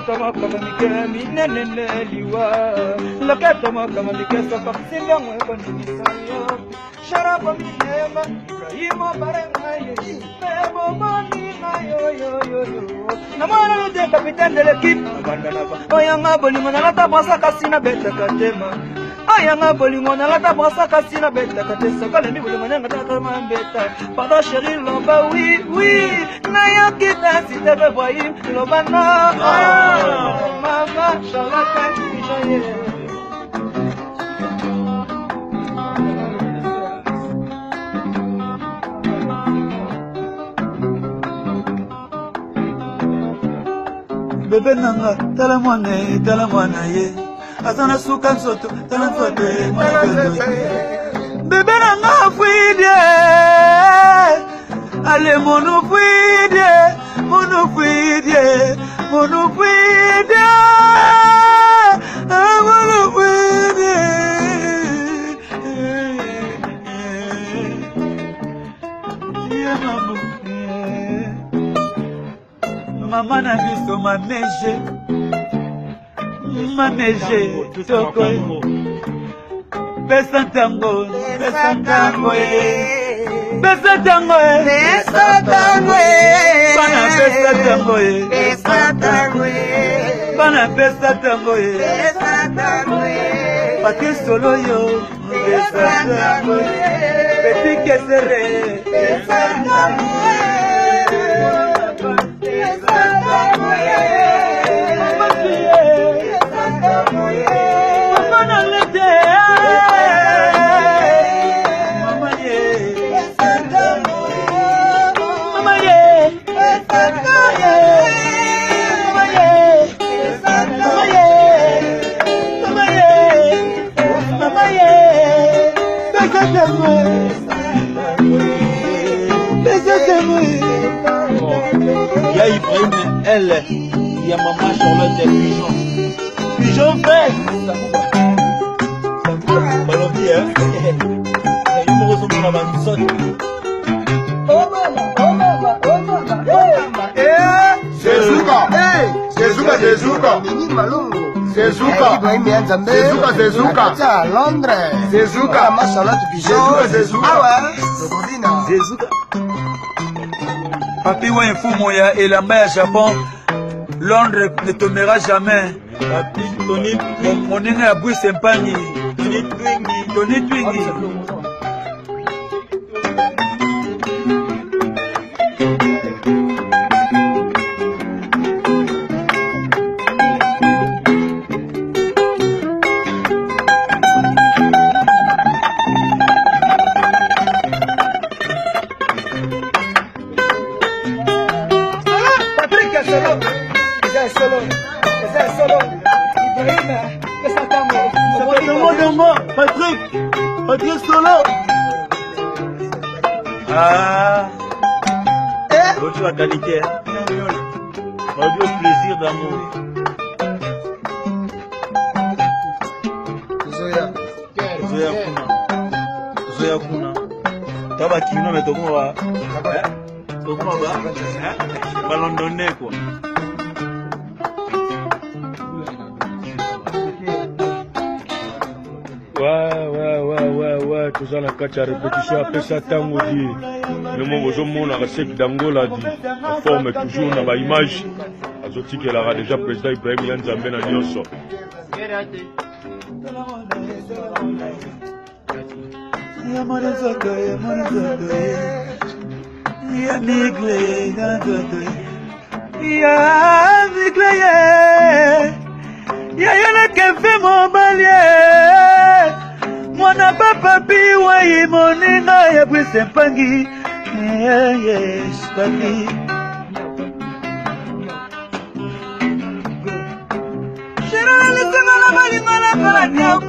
Loketama kama mikemi nenene liwa. Loketama kama mikesa kakusinga mweko nimisayo. Sharapa minema, Ibrahimo barenga ye. Mebo mami na yo yo yo yo. Namana lute capitaine de l'équipe. Abandanaba. Oyanga bolingo na lata brasa kasina beta katema. Ayanga bolingo na lata brasa kasina beta katesa. Kale mi bolingo na ngata mambeta. Pardon chérie loba oui oui. Naya kita si te veux voir loba na. Mama Charlotte Mijaye. Bébé nanga, tala mwana ye. Asana suka nsoto, tala mfote, bébé nanga fuide. Ale mono fuide, mono fuide, mono fuide. Mono fuide. Maman a vu son manège, toko, besa tango, besa tango, besa tango, besa tango, bana besa tango, besa tango, bana besa tango, besa tango, pati solo yo, besa tango, petit que serré, besa tango. Il y a Ibrahim, elle, il y a maman Charlotte des pigeons. Pigeon fait. Balobi, hein. Il me ressemble à ma misotte. Oh mama. C'est Zouka. C'est Zouka, c'est Zouka. C'est Zouka. C'est Zouka. C'est à Londres. C'est Zouka. Maman Charlotte Pigeon. C'est Zouka. Ah ouais. C'est Zouka. Papi wa infumo ya elamba ya Japon. Londres ne tombera jamais. Papi, Tony, Mon nene ya bui sempani. Tony Twingi. Patrick Solo. Ah. L'autre la qualité. Audio plaisir d'amour. Zoya kuna. Taba kino me toko wa. Toko ba. Ba londonais quoi. Ouais, tout ça, la catch à répétition, après ça, tango dit. Le mot aux hommes, on a resté d'Angola dit. La forme est toujours dans l'image. Azoti qu'elle aura déjà président Ibrahim Yanzambe na Nyonso. Mwana papa piwa imoninga ya bwisempangi. Yes, papi. Shirala lisengala balingala kola nyam.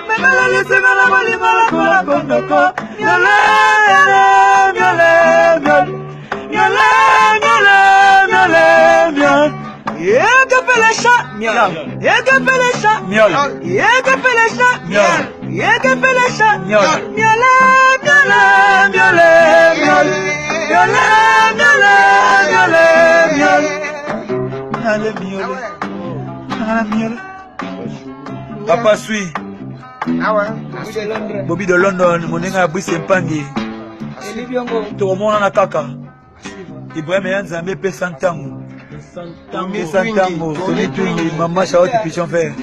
Megala lisengala balingala kola kondoko. Nyole, nyole, nyole. Nyole, nyole, nyole, nyole. Yega pele chat, miaul. Yega pele chat, miaul. Yega pele chat, miaul. Yega pele chat, miaul. Miaule, miaule, miaule, miaule. Miaule, miaule, miaule, miaule. nale miole. Nala miole. Papa Sui. Bobby de London, Moninga Abwise Mpangi. Tomona na kaka. Ibrahim Yanzambe pe santango. Santango, Tony Twingi, Maman Charlotte Pichon Vert.